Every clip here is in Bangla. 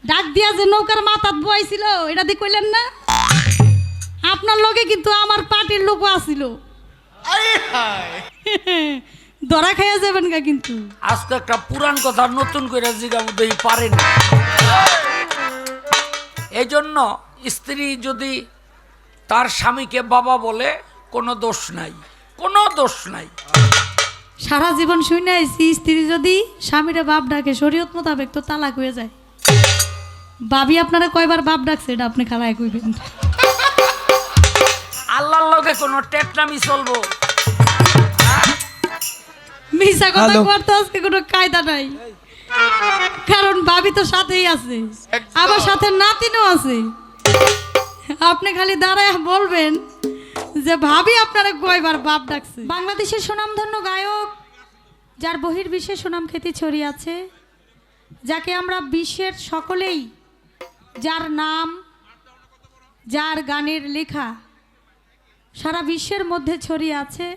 ডাক দিয়া যে নৌকার মাথাত বইছিল এটা দি কইলেন না আপনার লগে কিন্তু আমার পার্টির লোকও আছিল ধরা খাইয়া যাবেন গা কিন্তু আজকে একটা পুরান কথা নতুন করে জিজ্ঞাসা দেই পারেন এই জন্য স্ত্রী যদি তার স্বামীকে বাবা বলে কোনো দোষ নাই, কোনো দোষ নাই। সারা জীবন শুনে আইছি স্ত্রী যদি স্বামীরে বাপ ডাকে শরীয়ত মোতাবেক তো তালাক হয়ে যায়। ভাবি আপনারা কয়বার বাপ ডাকছে এটা আপনি খালায় কইবেন। আল্লাহর লগে কোনো টেটনামি চলবো? মিছা কথা করতে আজকে কোনো কায়দা নাই, কারণ ভাবি তো সাথেই আছে, আবার সাথে নাতিনও আছে। আপনি খালি দাঁড়ায় বলবেন যে ভাবি আপনারা কয়বার বাপ ডাকছে। বাংলাদেশের সুনামধন্য গায়ক, যার বহির্বিশ্বে সুনাম খ্যাতি ছড়িয়ে আছে, যাকে আমরা বিশ্বের সকলেই, যার নাম, যার গানের লেখা সারা বিশ্বের মধ্যে ছড়িয়ে আছে,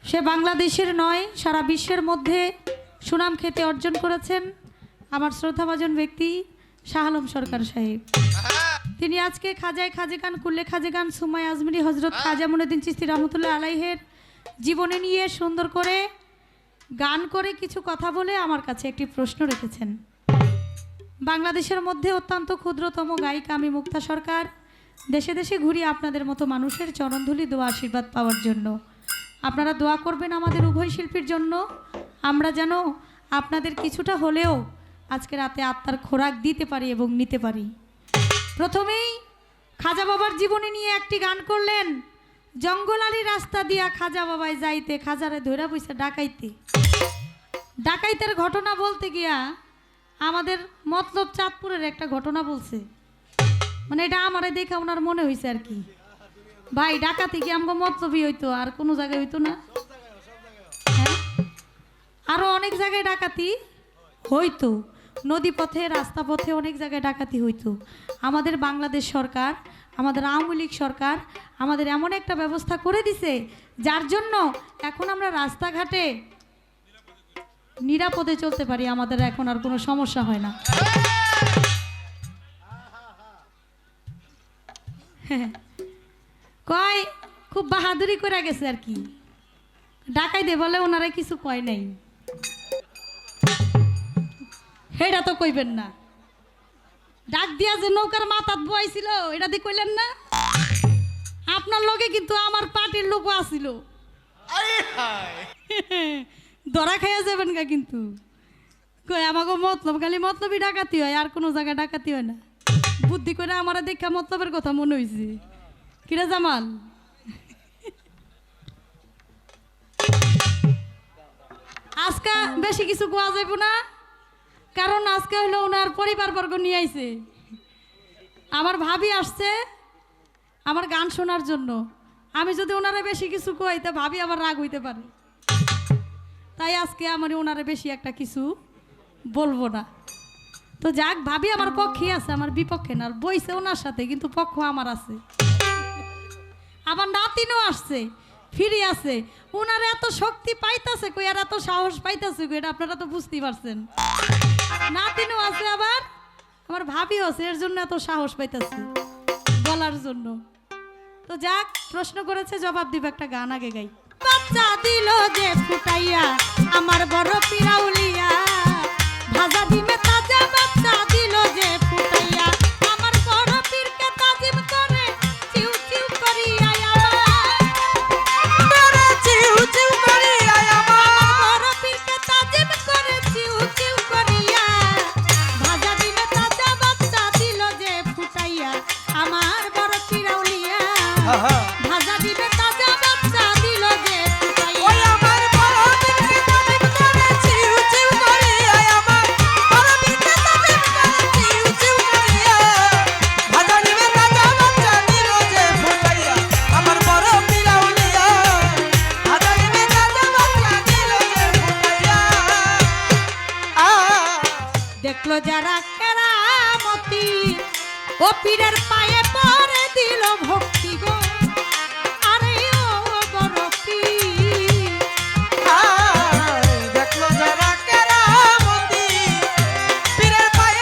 সে বাংলাদেশের নয় সারা বিশ্বের মধ্যে সুনাম খ্যাতি অর্জন করেছেন আমার শ্রদ্ধাভাজন ব্যক্তি শাহ আলম সরকার সাহেব। তিনি আজকে খাজায় খাজেগান, কুল্লে খাজেগান, সুমাই আজমিরি, হজরত খাজা মুইনুদ্দিন চিশতি রহমতুল্লাহ আলাইহের জীবনে নিয়ে সুন্দর করে গান করে কিছু কথা বলে আমার কাছে একটি প্রশ্ন রেখেছেন। বাংলাদেশের মধ্যে অত্যন্ত ক্ষুদ্রতম গায়িকা আমি মুক্তা সরকার দেশে দেশে ঘুরি আপনাদের মতো মানুষের চরণধুলি দোয়া আশীর্বাদ পাওয়ার জন্য। আপনারা দোয়া করবেন আমাদের উভয় শিল্পীর জন্য, আমরা যেন আপনাদের কিছুটা হলেও আজকে রাতে আত্মার খোরাক দিতে পারি এবং নিতে পারি। প্রথমেই খাজা বাবার জীবনী নিয়ে একটি গান করলেন। জঙ্গল আলী রাস্তা দিয়া খাজা বাবাই যাইতে, খাজারে ধইরা বইসা ডাকাইতে। ডাকাইতের ঘটনা বলতে গিয়া আমাদের মতলব চাঁদপুরের একটা ঘটনা বলছে, মানে এটা আমারে দেখে ওনার মনে হয়েছে আর কি, ভাই ডাকাতি কি আমগো মতলবই হইতো, আর কোনো জায়গায় হইতো না? হ্যাঁ, আরো অনেক জায়গায় ডাকাতি হইতো, নদী পথে, রাস্তা পথে অনেক জায়গায় ডাকাতি হইতো। আমাদের বাংলাদেশ সরকার, আমাদের আওয়ামী লীগ সরকার আমাদের এমন একটা ব্যবস্থা করে দিছে যার জন্য এখন আমরা রাস্তাঘাটে নিরাপদে চলতে পারি, আমাদের এখন আর কোনো সমস্যা হয় না। কয় খুব বাহাদুরি করে গেছে আর কি, ডাকাই দে বলে ওনারা কিছু কয় নাই, এটা তো কইবেন না। ডাক দিয়া যে নৌকার মাথাত বইছিল এটা দি কইলেন না আপনার লগে কিন্তু আমার পার্টির লোকও আছিল, ধরা খাইয়া যাবেন গা কিন্তু। কই আমাকে মতলব খালি মতলবই ডাকাতি হয়, আর কোনো জায়গায় ডাকাতি হয় না। বুদ্ধি করে আমার দেখা মতলবের কথা মনে হয়েছে। কিরে জামাল, আজকে বেশি কিছু কোয়া যাইব না, কারণ আজকে হলো ওনার পরিবারবর্গ নিয়ে আইছে। আমার ভাবি আসছে আমার গান শোনার জন্য, আমি যদি ওনারা বেশি কিছু কই তা ভাবি আবার রাগ হইতে পারে, তাই আজকে আমার ওনারা বেশি একটা কিছু বলবো না। তো যাক, ভাবি আমার পক্ষে আছে, আমার বিপক্ষে না, বইছে ওনার সাথে, কিন্তু পক্ষ আমার আছে। আমার নাতিনও আসছে, ফিরে আছে, ওনার এত শক্তি পাইতেছে কই, আর এত সাহস পাইতেছে কই, এটা আপনারা তো বুঝতেই পারছেন। নাতিনও আছে, আবার আমার ভাবিও আছে, এর জন্য এত সাহস পাইতেছে বলার জন্য। তো যাক, প্রশ্ন করেছে, জবাব দিব, একটা গান আগে গাই। বাচ্চা দিল যে ফুটাইয়া আমার বড় পিরাউলিয়া, ভাজা ডিমে তাজা বাচ্চা দিল যে ফুটাইয়া আমার বড় পীরকে তাজিম করে চিউ চিউ করিয়া আমার চিউ চিউ করিয়া আমার বড় পীরকে তাজিম করে চিউ চিউ করিয়া, ভাজা ডিমে তাজা বাচ্চা দিল যে ফুটাইয়া আমার বড় পিরাউলিয়া, ভাজা ডিমে তাজা বাচ্চা দিল যে ফুটাইয়া আমার বড় পীরকে তাজিম করে চিউ চিউ করিয়া আমার বড় পীরকে তাজিম করে চিউ চিউ করিয়া, ভাজা ডিমে তাজা বাচ্চা দিল যে ফুটাইয়া আমার বড় পিরাউলিয়া, ভাজা ডিমে তাজা বাচ্চা দিল যে ফুটাইয়া। দেখলো যারা কেরামতি ও পীরের পায়ে পরে দিল ভক্তি গো, আরে ও বড় পীর, দেখলো যারা কেরামতি পীরের পায়ে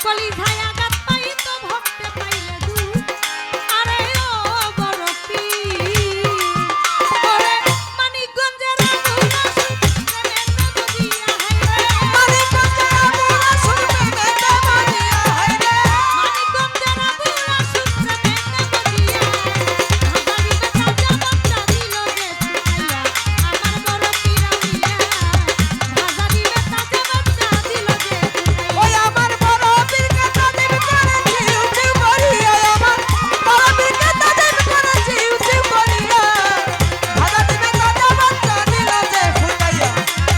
কলি ছায়া গাত পাই তো ভক্তে পাইলে দুঃখ আরে ও বড় পীর ওরে মানিকগঞ্জের আবুল আসুর প্রেমের নবজিয়া হায়রে মানিকগঞ্জের আবুল আসুর প্রেমের নবজিয়া হায়রে মানিকগঞ্জের আবুল আসুর প্রেমের নবজিয়া ভাজা দিবে তাজা বাচ্চা দিল যে ছুটাইয়া আমার বড় পীর আউলিয়া ভাজা দিবে তাজা বাচ্চা দিল যে ওই আমার বড় পীরকে তাদের করেছি উঁচু করিয়া আমার বড় পীরকে তাদের করেছি উঁচু করিয়া ভাজা দিবে তাজা বাচ্চা দিল যে ফুটাইয়া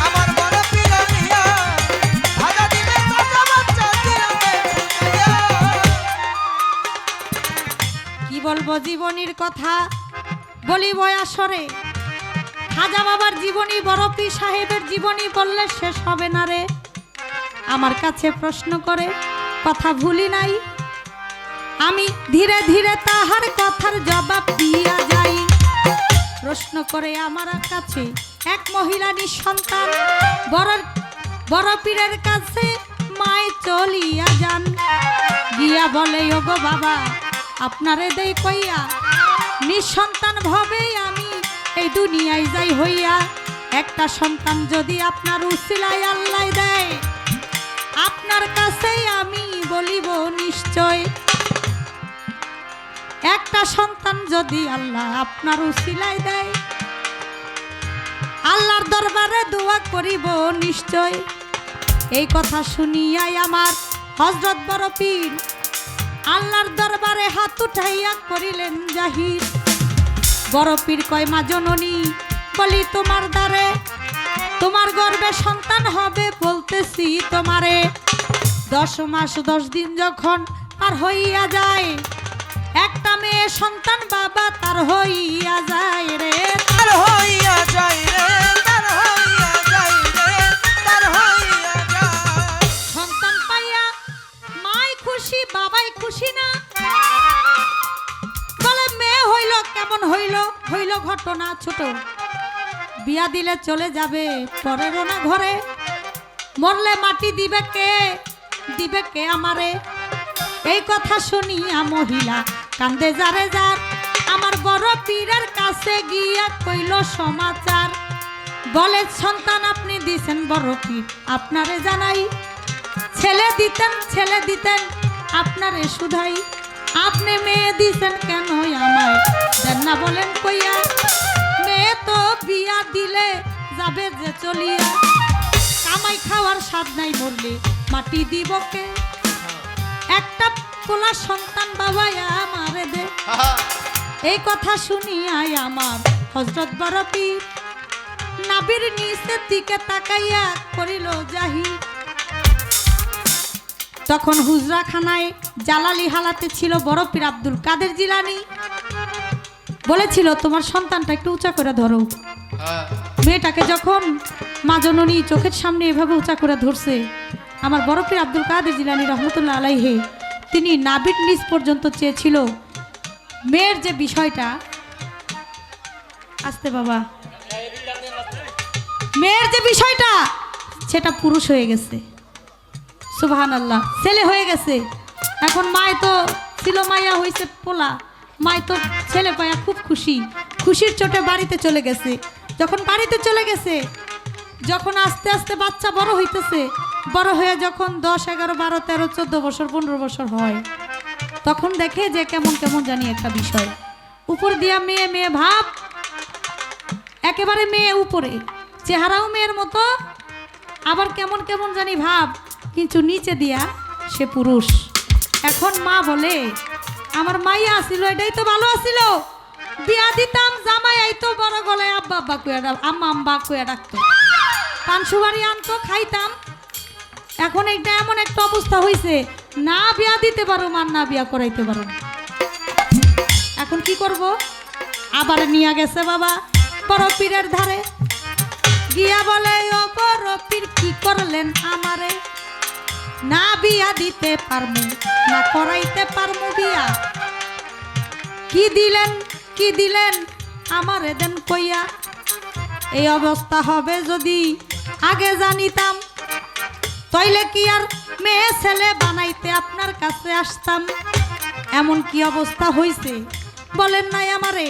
আমার বড় পীর আউলিয়া ভাজা দিবে তাজা বাচ্চা দিল যে ফুটাইয়া কি বলবো জীবনীর কথা বলিব আসরে খাজা বাবার জীবনী বড় পীর সাহেবের জীবনী বললে শেষ হবে না রে আমার কাছে প্রশ্ন করে কথা ভুলি নাই আমি ধীরে ধীরে তাহার কথার জবাব দিয়া যাই প্রশ্ন করে আমার কাছে এক মহিলা নিঃসন্তান বড় পীরের কাছে মায় চলিয়া যান গিয়া বলে ওগো বাবা আপনারে দেই কইয়া নিঃসন্তান ভবেই আমি এই দুনিয়ায় যাই হইয়া একটা সন্তান যদি আপনার উসিলায় আল্লাহ দেয় আপনার কাছেই আমি বলিব নিশ্চয় একটা সন্তান যদি আল্লাহ আপনার উসিলায় দেয় আল্লাহর দরবারে দোয়া করিব নিশ্চয় এই কথা শুনিয়াই আমার হযরত বড় পীর আল্লাহর দরবারে হাত উঠাইয়া করিলেন জাহির বড় পীর কয় মা জননী বলি তোমার দ্বারে তোমার গর্ভে সন্তান হবে বলতেছি তোমারে 10 মাস 10 দিন যখন পার হইয়া যায় একটা মেয়ে সন্তান বাবা তার হইয়া যায় রে তার হইয়া যায় রে তার হইয়া যায় রে তার হইয়া যায় সন্তান পাইয়া মাই খুশি বাবাই খুশি না বলে মেয়ে হইল কেমন হইল হইল ঘটনা ছোট বিয়া দিলে চলে যাবে পরের না ঘরে মরলে মাটি দিবে কে আমারে এই কথা শুনিয়া মহিলা কান্দে যারে যার আমার বড় পীরের কাছে গিয়া কইল সমাচার বলে সন্তান আপনি দিছেন বড় পীর আপনারে জানাই ছেলে দিতেন আপনারে শুধাই আপনি মেয়ে দিছেন কেন আমায় দেন না বলেন কইয়া মেয়ে তো বিয়া দিলে যাবে যে চলিয়া কামাই খাওয়ার স্বাদ নাই মরলে মাটি দিব কে একটা কোলা সন্তান বাবা আমারে দে এই কথা শুনিয়াই আমার হযরত বড় পীর নাবির নিচের দিকে তাকাইয়া করিল জাহির তখন হুজরাখানায় জালালি হালাতে ছিল বড় পীর আব্দুল কাদের জিলানী বলেছিল তোমার সন্তানটা একটু উঁচা করে ধরো মেয়েটাকে যখন মা জননী চোখের সামনে এভাবে উঁচা করে ধরছে আমার বড় পীর আব্দুল কাদের জিলানী রহমতুল্লাহ আলাইহি তিনি নাবির নিচ পর্যন্ত চেয়েছিল মেয়ের যে বিষয়টা আস্তে বাবা মেয়ের যে বিষয়টা সেটা পুরুষ হয়ে গেছে সুবহানাল্লাহ ছেলে হয়ে গেছে এখন মায় তো ছিল মাইয়া হইছে পোলা মায় তো ছেলে পায়া খুব খুশির চোটে বাড়িতে চলে গেছে যখন বাড়িতে চলে গেছে যখন আস্তে আস্তে বাচ্চা বড় হইতেছে বড় হয়ে যখন 10, 11, 12, 13, 14 বছর 15 বছর হয় তখন দেখে যে কেমন কেমন জানি একটা বিষয় উপর দিয়া মেয়ে ভাব একেবারে মেয়ে উপরে চেহারাও মেয়ের মতো আবার কেমন কেমন জানি ভাব কিন্তু নিচে দিয়া সে পুরুষ এখন মা বলে আমার মাইয়া আসিল এটাই তো ভালো আসিল বিয়া দিতাম জামাই আইতো বড় গলায় আব্বা আব্বা কইয়া আম্মা আম্মা কইয়া ডাকতো পান সুপারি আনতো খাইতাম এখন এইটা এমন একটা অবস্থা হয়েছে না বিয়া দিতে পারো আর না বিয়া করাইতে পারো এখন কি করব আবার নিয়ে গেছে বাবা বড় পীরের ধারে গিয়া বলে ও বড় পীর কি করলেন আমারে না বিয়া দিতে পারমু না করাইতে পারমু বিয়া কি দিলেন আমারে দেন কইয়া এই অবস্থা হবে যদি আগে জানিতাম তইলে কি আর মেয়ে ছেলে বানাইতে আপনার কাছে আসতাম? এমন কি অবস্থা হইছে বলেন নাই আমারে?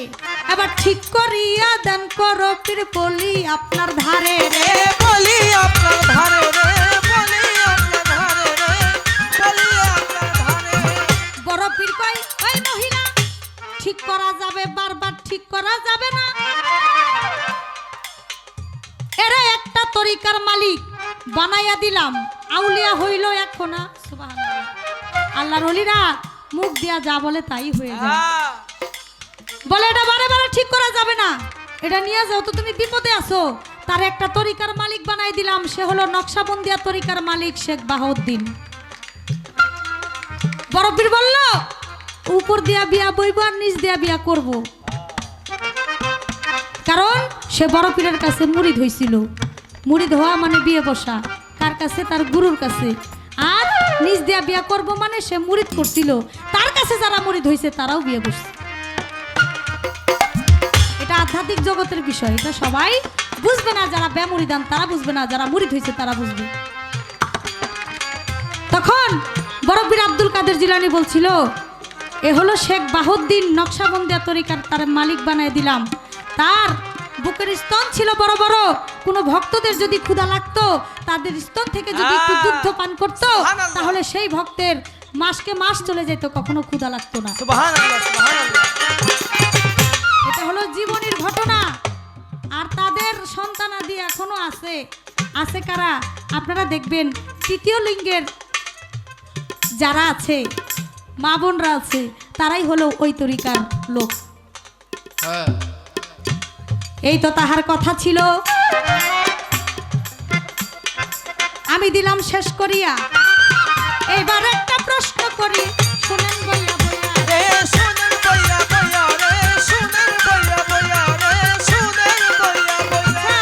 এবার ঠিক করিয়া দেন করো পীর বলি আপনার ধারে রে। এ বলি আপনার ধারে রে, বলি আপনার ধারে রে, বলি আপনার ধারে রে। বড় পীর কই, ওই মহিলা ঠিক করা যাবে, বারবার ঠিক করা যাবে না। এরা একটা তরিকার মালিক বানাইয়া দিলাম, আউলিয়া হইল এখন না। সুবহানাল্লাহ। আল্লাহর ওলিরা মুখ দিয়া যা বলে তাই হয়ে যায়। বলে এটা বারে বারে ঠিক করা যাবে না, এটা নিয়ে যাও তো তুমি বিপদে আছো। তার একটা তরিকার মালিক বানাই দিলাম, সে হলো নকশাবন্দিয়া তরিকার মালিক শেখ বাহাউদ্দিন। বড় পীর বলল উপর দিয়া বিয়া বইব আর নিচ দিয়া বিয়া করব, কারণ সে বড় পীরের কাছে মুরিদ হইছিল। মুরিদ হওয়া মানে বিয়ে বসা, কার কাছে? তার গুরুর কাছে। আর নিজ দিয়া বিয়া করব মানে সে মুরিদ করছিল, তার কাছে যারা মুরিদ হইছে তারাও বিয়ে বসছে। এটা আধ্যাত্মিক জগতের বিষয়, এটা সবাই বুঝবে না। যারা বেমুরিদান তারা বুঝবে না, যারা মুরিদ হইছে তারা বুঝবে। তখন বড় পীর আব্দুল কাদের জিলানী বলছিল এ হলো শেখ বাহাউদ্দিন, নকশাবন্দিয়া তরিকার তার মালিক বানাই দিলাম। তার বুকের স্তন ছিল বড় বড়, কোনো ভক্তদের যদি ক্ষুধা লাগতো তাদের স্তন থেকে যদি একটু দুগ্ধ পান করতো তাহলে সেই ভক্তের মাসকে মাস চলে যেত, কখনো ক্ষুধা লাগতো না। সুবহানাল্লাহ, সুবহানাল্লাহ। এটা হলো জীবনের ঘটনা। আর তাদের সন্তানাদি এখনো আছে। আছে কারা? আপনারা দেখবেন তৃতীয় লিঙ্গের যারা আছে, মা বোনরা আছে, তারাই হলো ওই তরিকার লোক। এই তো তাহার কথা ছিল, আমি দিলাম শেষ করিয়া। এবার একটা প্রশ্ন করি, শুনেন বইয়া বইয়া। রে শুনেন বইয়া বইয়া রে, শুনেন বইয়া বইয়া রে, শুনেন বইয়া বইয়া।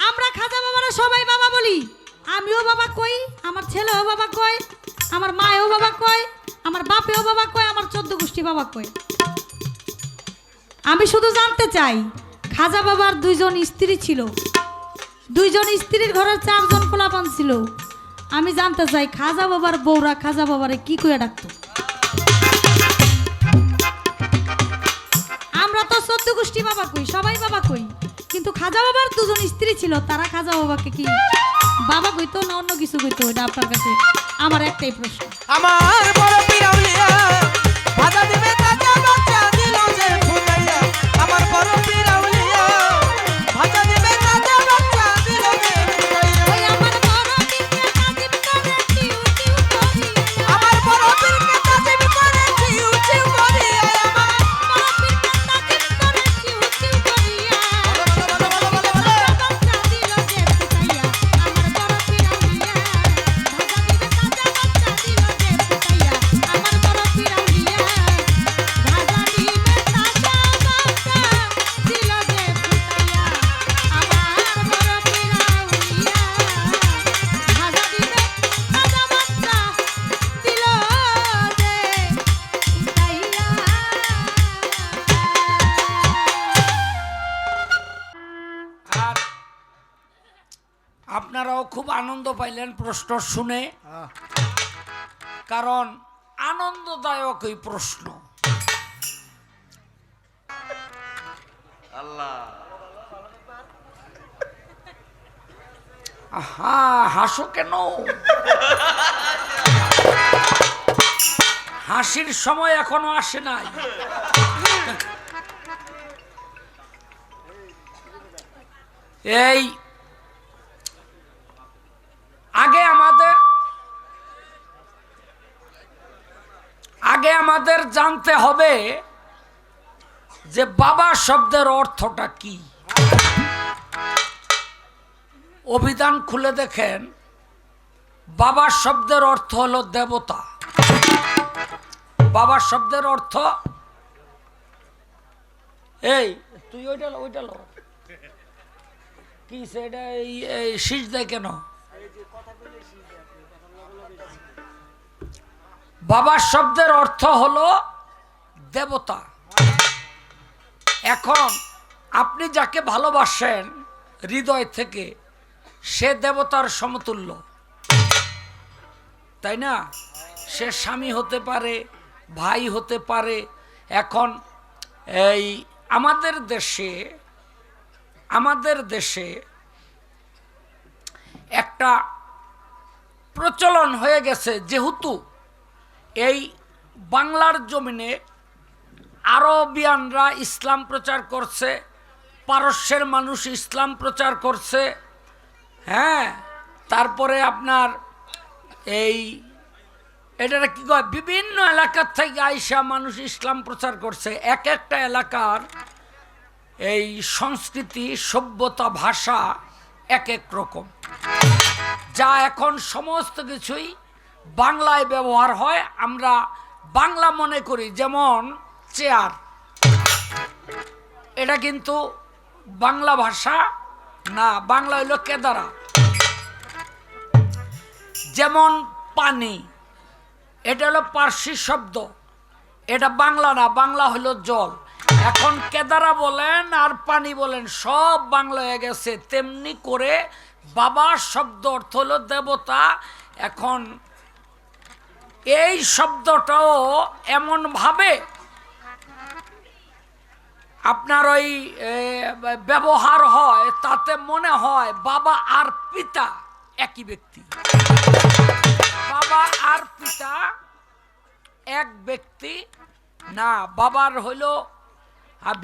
আমরা খাজা বাবারা সবাই বাবা বলি। আমিও বাবা কই, আমার ছেলেও বাবা কয়, আমার মায়েও বাবা কয়, আমার বাপেও বাবা কয়, আমার 14 গোষ্ঠী বাবা কয়। আমি শুধু জানতে চাই খাজা বাবার 2 জন স্ত্রী ছিল, 2 জন স্ত্রীর ঘরে 4 জন পোলাপান ছিল। আমি জানতে চাই খাজা বাবার বউরা খাজা বাবারে কি কইয়া ডাকতো? আমরা তো 14 গোষ্ঠী বাবা কই, সবাই বাবা কই, কিন্তু খাজা বাবার 2 জন স্ত্রী ছিল, তারা খাজা বাবাকে কি বাবা কইতো না অন্য কিছু কইতো? এটা আপনার কাছে আমার একটাই প্রশ্ন। আমার বড় পীর আউলিয়া ভাজা দিবে তাজা বাচ্চা দিল যে ফুটাইয়া। আমার বড় পীর আউলিয়া ভাজা দিবে তাজা বাচ্চা দিল যে ফুটাইয়া। ওই আমার বড় পীরকে তাজিম করে টিউ টিউ করিয়া। আমার বড় পীরকে তাজিম করে টিউ টিউ করিয়া। আমার বড় পীরকে তাজিম করে টিউ টিউ করিয়া। বাচ্চা দিল যে ফুটাইয়া। আমার বড় পীর আউলিয়া ভাজা দিবে তাজা বাচ্চা দিল যে ফুটাইয়া। আমার বড় পীর আউলিয়া ভাজা দিবে তাজা বাচ্চা দিল যে ফুটাইয়া। আমার বড় পীর আউলিয়া ভাজা দিবে তাজা বাচ্চা দিল যে ফুটাইয়া। আর আপনারাও খুব আনন্দ পাইলেন প্রশ্ন শুনে, কারণ আনন্দদায়ক এই প্রশ্ন। আহা, হাসো কেন? হাসির সময় এখনো আসে নাই। এই আগে আমাদের জানতে হবে যে বাবা শব্দের অর্থটা কি। অভিধান খুলে দেখেন, বাবা শব্দের অর্থ হলো দেবতা। বাবা শব্দের অর্থ, এই তুই ওইটা লো কি সেটা, এই শীষ দেয় কেন? বাবা শব্দের অর্থ হলো দেবতা। এখন আপনি যাকে ভালোবাসেন হৃদয় থেকে, সে দেবতার সমতুল্য, তাই না? সে স্বামী হতে পারে, ভাই হতে পারে। এখন এই আমাদের দেশে একটা প্রচলন হয়ে গেছে, যেহেতু এই বাংলার জমিনে আরবিয়ানরা ইসলাম প্রচার করছে, পারস্যের মানুষ ইসলাম প্রচার করছে, হ্যাঁ, তারপরে আপনার এটা কি কয়, বিভিন্ন এলাকার থেকে আইসা মানুষ ইসলাম প্রচার করছে। এক একটা এলাকার এই সংস্কৃতি, সভ্যতা, ভাষা এক এক রকম, যা এখন সমস্ত কিছুই বাংলায় ব্যবহার হয়। আমরা বাংলা মনে করি, যেমন চেয়ার, এটা কিন্তু বাংলা ভাষা না, বাংলা হইল কেদারা। যেমন পানি, এটা হলো পার্সি শব্দ, এটা বাংলা না, বাংলা হলো জল। এখন কেদারা বলেন আর পানি বলেন, সব বাংলা হয়ে গেছে। তেমনি করে বাবা শব্দ অর্থ হলো দেবতা। এখন এই শব্দটাও এমনভাবে আপনার ওই ব্যবহার হয়, তাতে মনে হয় বাবা আর পিতা একই ব্যক্তি। বাবা আর পিতা এক ব্যক্তি না, বাবার হইল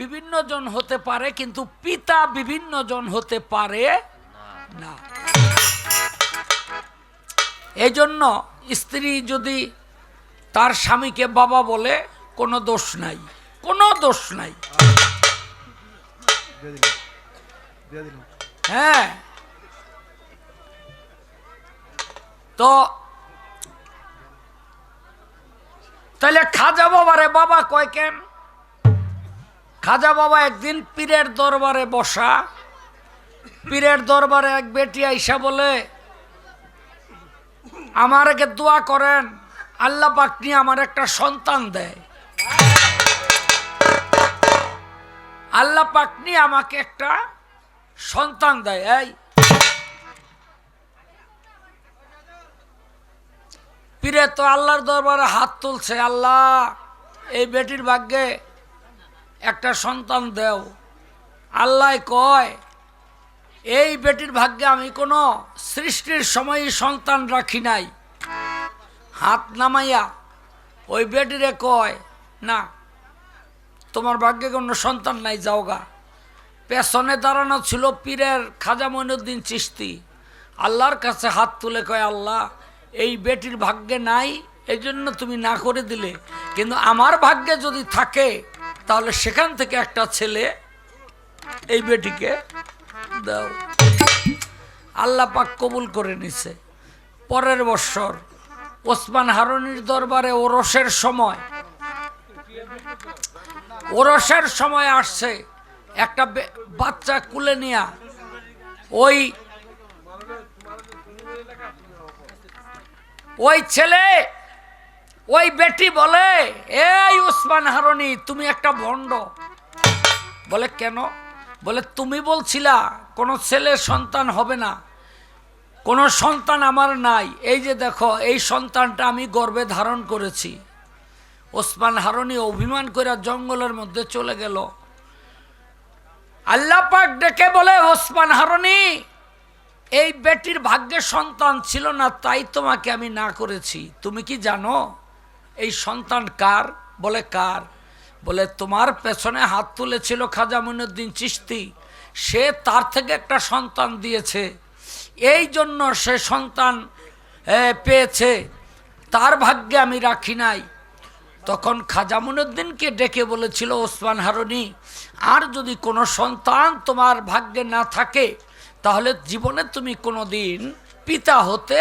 বিভিন্ন জন হতে পারে, কিন্তু পিতা বিভিন্ন জন হতে পারে না। এই জন্য স্ত্রী যদি তার স্বামীকে বাবা বলে, কোনো দোষ নাই, কোনো দোষ নাই। হ্যাঁ, তো তাহলে খাজা বাবারে বাবা কয় কেন? খাজা বাবা একদিন পীরের দরবারে বসা, পীরের দরবারে এক বেটি আইসা বলে, আমার আগে দোয়া করেন, আল্লাহ পাক নিয়ে আমার একটা সন্তান দেয়, আল্লাহ পাক নিয়ে আমাকে একটা সন্তান দেয়। এই পীরে তো আল্লাহর দরবারে হাত তুলছে, আল্লাহ এই বেটির ভাগ্যে একটা সন্তান দেও। আল্লাহ কয়, এই বেটির ভাগ্যে আমি কোনো সৃষ্টির সময় সন্তান রাখি নাই। হাত নামাইয়া ওই বেটিরে কয়, না তোমার ভাগ্যে কোনো সন্তান নাই, যাওগা। পেছনে দাঁড়ানো ছিল পীরের খাজা মঈনুদ্দিন চিশতি, আল্লাহর কাছে হাত তুলে কয়, আল্লাহ এই বেটির ভাগ্যে নাই, এই জন্য তুমি না করে দিলে, কিন্তু আমার ভাগ্যে যদি থাকে তাহলে সেখান থেকে একটা ছেলে এই বেটিকে দাও। আল্লাহ পাক কবুল করে নিছে। পরের বছর ওসমান হারুনির দরবারে ওরসের সময় আসছে, একটা বাচ্চা কুলে নিয়া ওই ছেলে, ওই বেটি বলে, এই ওসমান হারুনি তুমি একটা ভণ্ড। বলে কেন? বলে তুমি বলছিলা কোনো ছেলে সন্তান হবে না, কোনো সন্তান আমার নাই, এই যে দেখো এই সন্তানটা আমি গর্ভে ধারণ করেছি। ওসমান হারুনি অভিমান করে জঙ্গলের মধ্যে চলে গেল। আল্লাহ পাক ডেকে বলে, ওসমান হারুনি এই বেটির ভাগ্যে সন্তান ছিল না, তাই তোমাকে আমি না করেছি। তুমি কি জানো এই সন্তান কার? বলে কার? বলে তোমার পেছনে হাত তুলেছিল খাজা মঈনুদ্দিন চিশতি, সে তার থেকে একটা সন্তান দিয়েছে, এই জন্য সে সন্তান পেয়েছে, তার ভাগ্যে আমি রাখি নাই। তখন খাজা মঈনুদ্দিনকে ডেকে বলেছিল, ওসমান হারুনি আর যদি কোনো সন্তান তোমার ভাগ্যে না থাকে তাহলে জীবনে তুমি কোনোদিন পিতা হতে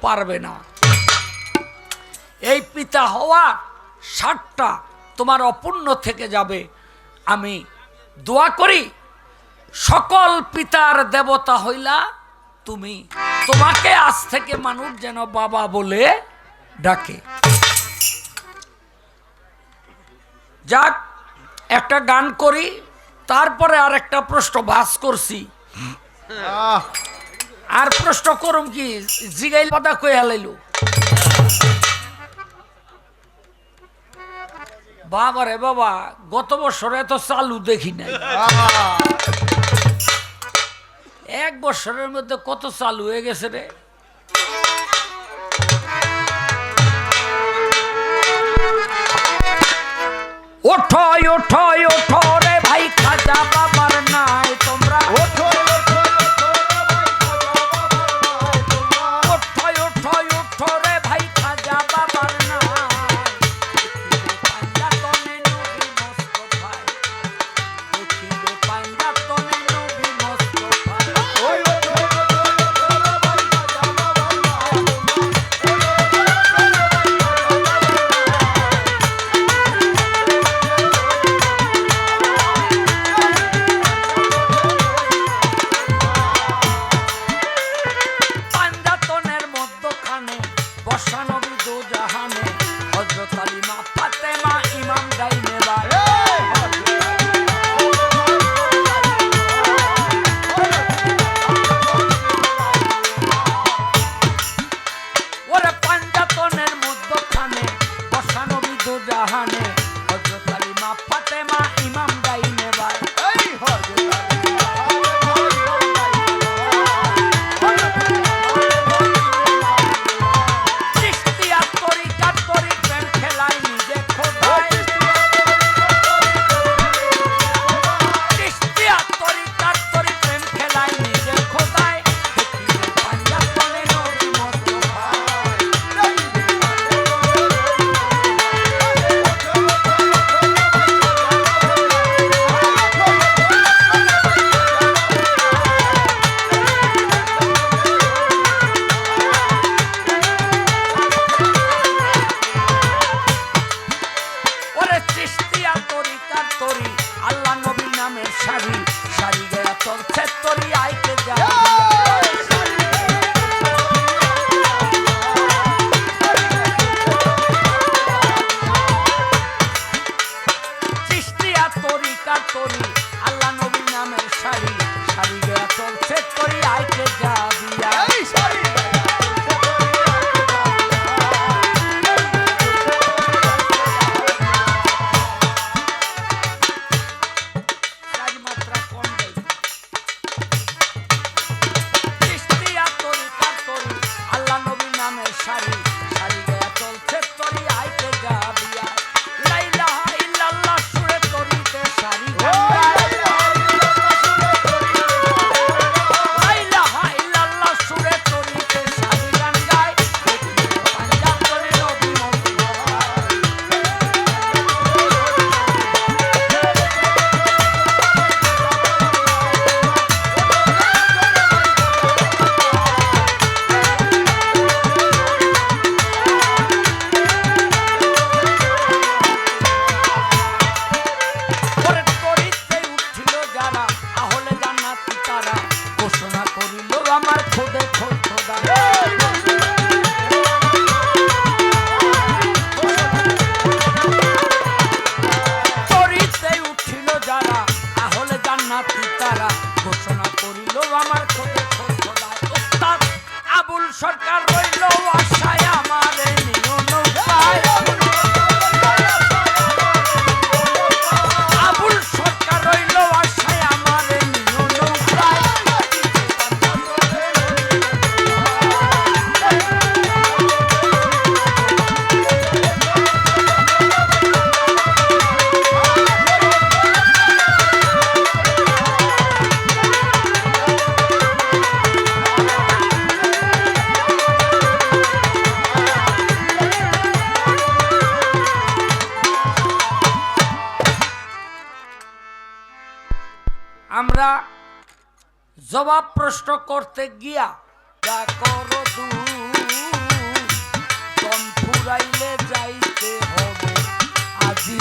পারবে না। এই পিতা হওয়ার স্বাদটা তোমার অপূর্ণ থেকে যাবে। আমি দোয়া করি সকল পিতার দেবতা হইলা তুমি, তোমাকে আজ থেকে মানুষ যেন বাবা বলে ডাকে। যাক, একটা গান করি, তারপরে আর একটা প্রশ্ন ভাস করছি। আর প্রশ্ন করুম কি জিগাইল পাতা কই হালাইলো বাবা রে বাবা, গত বছর এত চালু দেখি নাই, এক বছরের মধ্যে কত চালু হয়ে গেছে রে। ওঠো ওঠো ওঠো রে ভাই, খাজা বাবার নাই তোমরা, ওঠো ওঠো ওঠো ওঠো রে ভাই, খাজা বাবার নাই। পাঞ্জাতনে নবী মোস্তফায়, দেখিবে পাঞ্জাতনে নবী মোস্তফায়। পাঞ্জাতনের মধ্যখানে বসা নবী দোজাহানে, হযরত আলী মা ফাতেমা ইমাম ডাইনে বাই। ওরে পাঞ্জাতনের মধ্যখানে বসা নবী দোজাহানে, হযরত আলী মা ফাতেমা ইমাম ডাইনে বাই। চিশতিয়া তরিকার তরি প্রেম খেলায় নিজে খোদায়, চিশতিয়া তরিকার তরি প্রেম খেলায় নিজে খোদায়। দেখিবে পাঞ্জাতনে নবী মোস্তফায়। ওরে চিশতিয়া তরিকার তরি, আল্লাহ নবীর নামের শাড়ি, শাড়ি গয়া চলছে তরি আইতে যা। চিশতিয়া তরিকার তরি, আল্লাহ নবীর নামের শাড়ি, শাড়ি গয়া চলছে তরি আইতে যা দিয়া। চার মাত্রা কম দেয়। চিশতিয়া তরিকার তরি, আল্লাহ নবীর নামের শাড়ি, শাড়ি গয়া চলছে তরি আইতে যা দিয়া। লা ইলাহা ইল্লাল্লাহ সুরে তরিতে শাড়ি গায়। লা ইলাহা ইল্লাল্লাহ সুরে তরিতে শাড়ি গান গায়। দেখিবে পাঞ্জাতনে নবী মোস্তফায়। ওরে তরিতে উঠিল যারা, আহলে জান্নাতি তারা, ঘোষণা করিল আমার খোদে খোদ খোদা। তরিতে উঠিল যারা, আহলে জান্নাতি তারা, ঘোষণা করিল আমার খোদে খোদ খোদা। উস্তাদ আবুল সরকার রইল আশায় আমারে নিও নৌকায়। আবুল সরকার রইল আশায় আমারে নিও নৌকায়। আমরা জবাব প্রশ্ন করতে গিয়া যা করো দম ফুরাইলে যাইতে হবে আজি।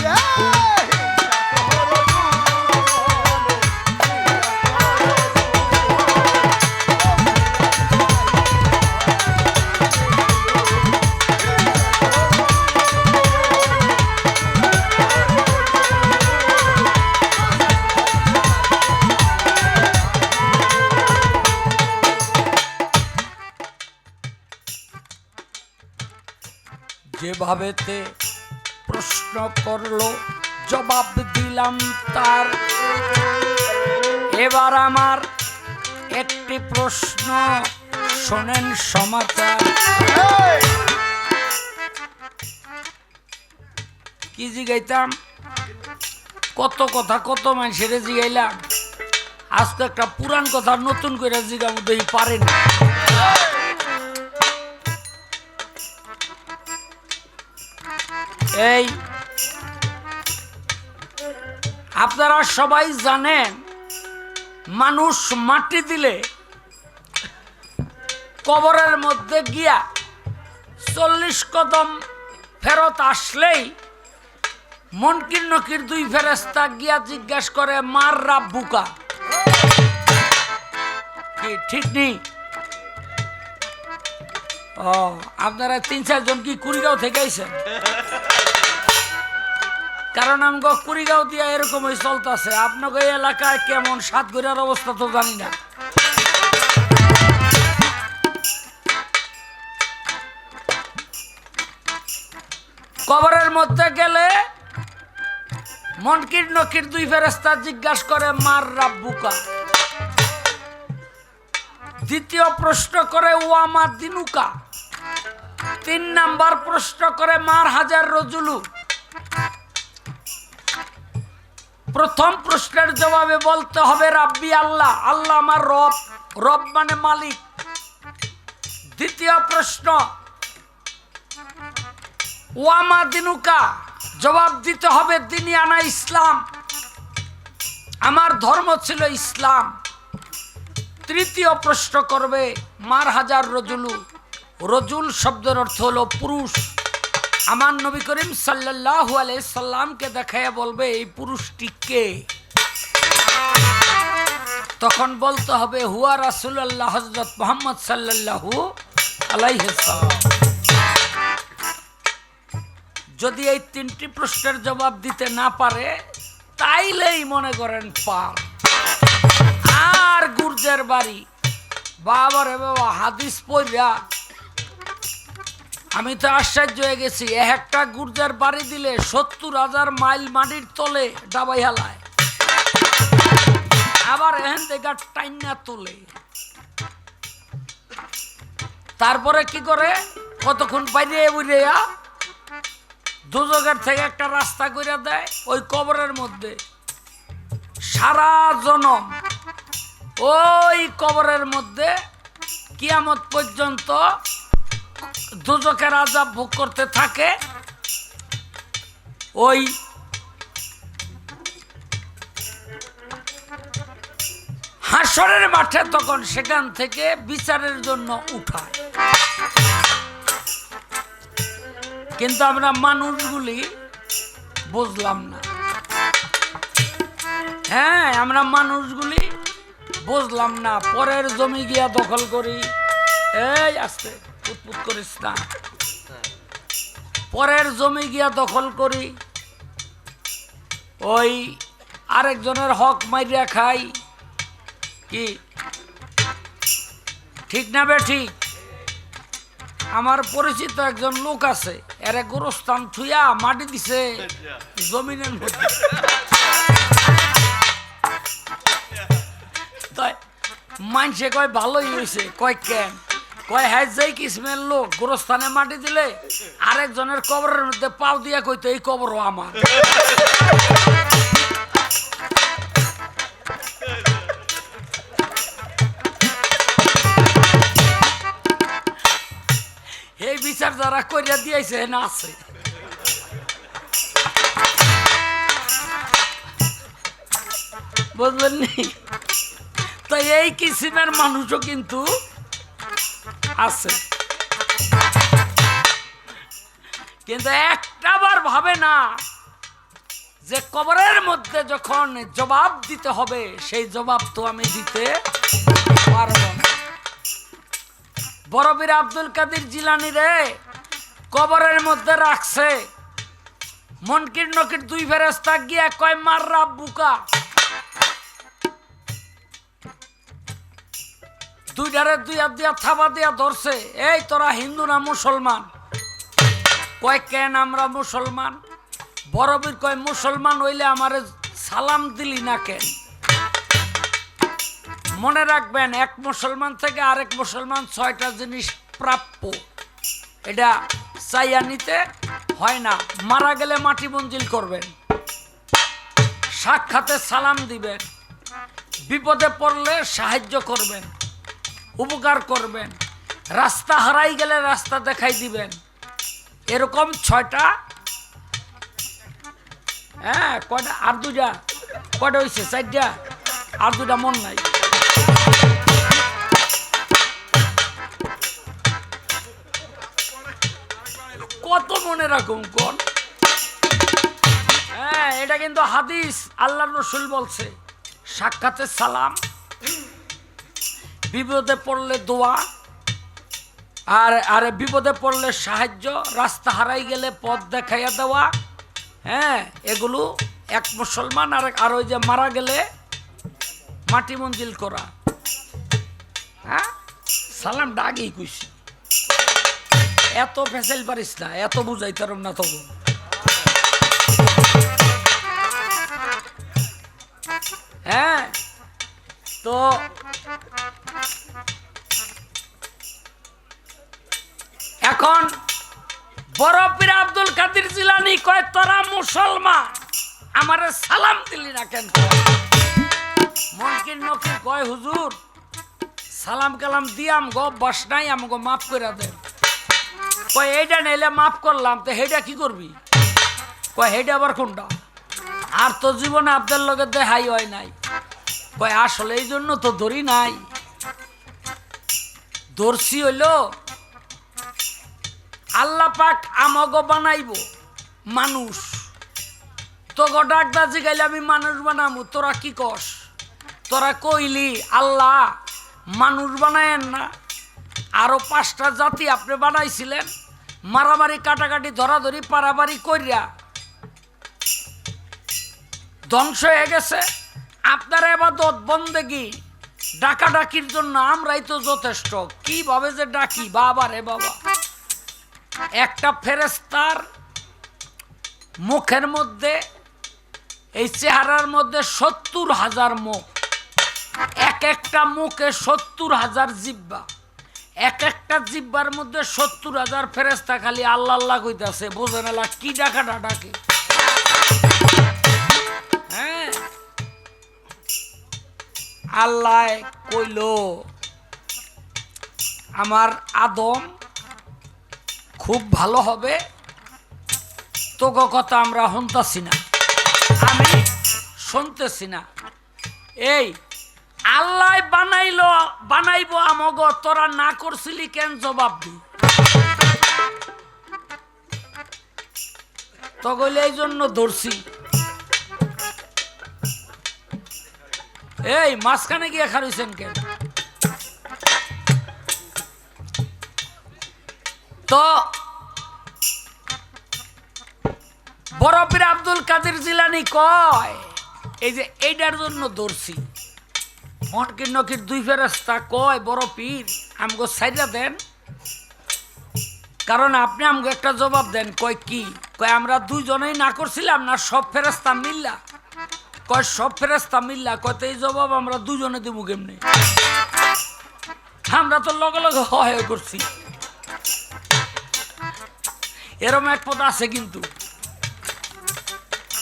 যেভাবেতে প্রশ্ন করলো জবাব দিলাম তার। এবার আমার একটি প্রশ্ন শোনেন সমাচার। কি জিগাইতাম, কত কথা কত মানুষের জিগাইলাম, আজকে একটা পুরান কথা নতুন করে জিগাম দেখি পারেন। এই আপনারা সবাই জানেন মানুষ মাটি দিলে কবরের মধ্যে গিয়া 40 কদম ফেরত আসলেই মুনকির নকির দুই ফেরেশতা গিয়া জিজ্ঞাসা করে মার রাব্বুকা, কি ঠিক নেই? ও আপনারা 3-4 জন কি কুড়িগাঁও থেকে আইছেন? কারণ আমগো কুড়িগাঁও দিয়া এরকমই চলতেছে। আপনাকে এই এলাকায় কেমন সাতগড়িয়ার অবস্থা তো জানি না। কবরের মধ্যে গেলে মুনকির নকির দুই ফেরেশতা জিজ্ঞাসা করে মার রাব্বুকা। দ্বিতীয় প্রশ্ন করে ওয়ামা দিনুকা। 3 নাম্বার প্রশ্ন করে মার হাজার রজুলু। প্রথম প্রশ্নের জবাবে বলতে হবে রাব্বি আল্লাহ, আল্লাহ আমার রব, রব মানে মালিক। দ্বিতীয় প্রশ্ন ওয়ামা দিনুকা, জবাব দিতে হবে দিনিয়ানা ইসলাম, আমার ধর্ম ছিল ইসলাম। তৃতীয় প্রশ্ন করবে মার হাজার রজুলু। রজুল শব্দের অর্থ হলো পুরুষ। আমার নবী করিম সাল্লাল্লাহু আলাইহি সাল্লামকে দেখাইয়া বলবে এই পুরুষটি কে? তখন বলতে হবে হুয়া রাসূলুল্লাহ হযরত মুহাম্মদ সাল্লাল্লাহু আলাইহি সাল্লাম। যদি এই 3টি প্রশ্নের জবাব দিতে না পারে তাইলেই মনে করেন পার। আর গুর্জের বাড়ি বাবারে বাবা, হাদিস পড়া আমি তো আশ্চর্য হয়ে গেছি। একটা গুর্জের বাড়ি দিলে 70,000 মাইল মাটির তলে ডাবাই হালায়, আবার এখান থেকে টাইনা তোলে। তারপরে কি করে, কতক্ষণ বাইরে বুঝিয়া দুজকের থেকে একটা রাস্তা করে দেয় ওই কবরের মধ্যে। সারা জনম ওই কবরের মধ্যে কিয়ামত পর্যন্ত দুজকের আযাব ভোগ করতে থাকে। ওই হাসরের মাঠে তখন সেখান থেকে বিচারের জন্য উঠায়। কিন্তু আমরা মানুষগুলি বুঝলাম না। হ্যাঁ, আমরা মানুষগুলি বুঝলাম না। পরের জমি গিয়া দখল করি, এই আস্তে উৎপুত করিস না, পরের জমি গিয়া দখল করি, ওই আরেকজনের হক মাইরিয়া খাই। কি ঠিক না বে ঠিক? আমার পরিচিত একজন লোক আছে, এরে গোরস্থান থুইয়া মাটি দিছে জমিনের মধ্যে। মানসে কয় ভালোই হয়েছে, কয় কেন, কয় হ্যাঁ যাই কিসমের লোক গোরস্থানে মাটি দিলে আরেকজনের কবরের মধ্যে পাও দিয়া কইতো এই কবরও আমার। এই বিচার যারা করিয়া দিয়েছে না আছে। বুঝলেন নি? তাই এই কিসিমের মানুষও কিন্তু আছে, কিন্তু একটাবার ভাবে না যে কবরের মধ্যে যখন জবাব দিতে হবে সেই জবাব তো আমি দিতে পারব না। বড় বীর আব্দুল কাদের জিলানী রে কবরের মধ্যে রাখছে। মুনকির নকির দুই ফেরেশতা গিয়া কয় মার রাব্বুকা। দুইটারে দুই হাত দিয়া থাবা দিয়া ধরছে, এই তোরা হিন্দু না মুসলমান? কয় কেন আমরা মুসলমান? বড়বীর কয় মুসলমান হইলে আমারে সালাম দিলি না কেন? মনে রাখবেন, এক মুসলমান থেকে আরেক মুসলমান 6টা জিনিস প্রাপ্য, এটা চাইয়া নিতে হয় না। মারা গেলে মাটি মঞ্জিল করবেন, সাক্ষাতে সালাম দিবেন, বিপদে পড়লে সাহায্য করবেন, উপকার করবেন, রাস্তা হারাই গেলে রাস্তা দেখাই দিবেন। এরকম 6টা। হ্যাঁ, কয়টা? আর 2টা। কয়টা হয়েছে? 4টা। আর 2টা মন নাই। কত মনে রাখুন কোন? হ্যাঁ, এটা কিন্তু হাদিস, আল্লাহর রাসূল বলছে। সাক্ষাতে সালাম, বিপদে পড়লে দোয়া, আর বিপদে পড়লে সাহায্য, রাস্তা হারাই গেলে পথ দেখাইয়া দেওয়া। হ্যাঁ, এগুলো এক মুসলমান। আর ওই যে মারা গেলে মাটি মঞ্জিল করা। হ্যাঁ, সালাম ডাগেই কইছি। এত ফেসাইল পারিস না, এত বুঝাইতাম না তখন। হ্যাঁ, তো এখন বড় পীর আব্দুল কাদের জিলানী কয়, তোরা মুসলমান, আমারে সালাম দিলি না কেন? মুনকির নকির কয়, হুজুর সালাম কালাম দিয়াম গো, বস নাই, আমাকে মাফ করে দেন। কয় এইটা নাইলে মাফ করলাম, তো হেইটা কি করবি? কয় হেইটা আবার কোনটা? আর তো জীবনে আপনার লগে দেখাই হয় নাই। কয় আসলে এই জন্য তো ধরি নাই, ধরছি হইল আল্লাহ পাক আমাকে বানাইব মানুষ। তো ডাকদা জিগাইলে আমি মানুষ বানাবো, তোরা কি কস? তোরা কইলি আল্লাহ মানুষ বানায়েন না, আরো 5টা জাতি আপনি বানাইছিলেন, মারামারি কাটাকাটি ধরাধরি পারাবারি কইরা ধ্বংস হয়ে গেছে। আপনারা এবাদত বন্দেগি ডাকাডাকির জন্য আমরাই তো যথেষ্ট। কিভাবে যে ডাকি বাবা রে বাবা! একটা ফেরেশতার মুখের মধ্যে, এই চেহারার মধ্যে 70,000 মুখ, এক একটা মুখে 70,000 জিহ্বা, এক একটা জিহ্বার মধ্যে 70,000 ফেরেশতা খালি আল্লাহ আল্লাহ কইতাছে। বোঝেন না কি ডাকাটা ডাকে? হ্যাঁ, আল্লাহ কইল আমার আদম খুব ভালো হবে, তোকে কথা আমরা শুনতেছি না, আমি শুনতেছি না। এই আল্লাহ বানাইব আমগ, তোরা না করছিলি কেন? জবাব দি। তো কইলে এই জন্য ধরছি। এই মাঝখানে গিয়ে খারিছেন কেন? তো বড় পীর আব্দুল কাদের জিলানী কয়, এই যে এইটার জন্য ধরছি। মুনকির নকির 2 ফেরেশতা কয়, বড় পীর আমগো ছাইরা দেন, কারণ আপনি আমগো একটা জবাব দেন। কয় কি? কয় আমরা 2 জনেই না করছিলাম না সব ফেরেশতা মিল্লা? কয় সব ফেরেশতা মিল্লা। কয় তো এই জবাব আমরা 2 জনে দিব কেমনে? আমরা তো লগে লগে হয় করছি। এরম এক পদ আছে কিন্তু।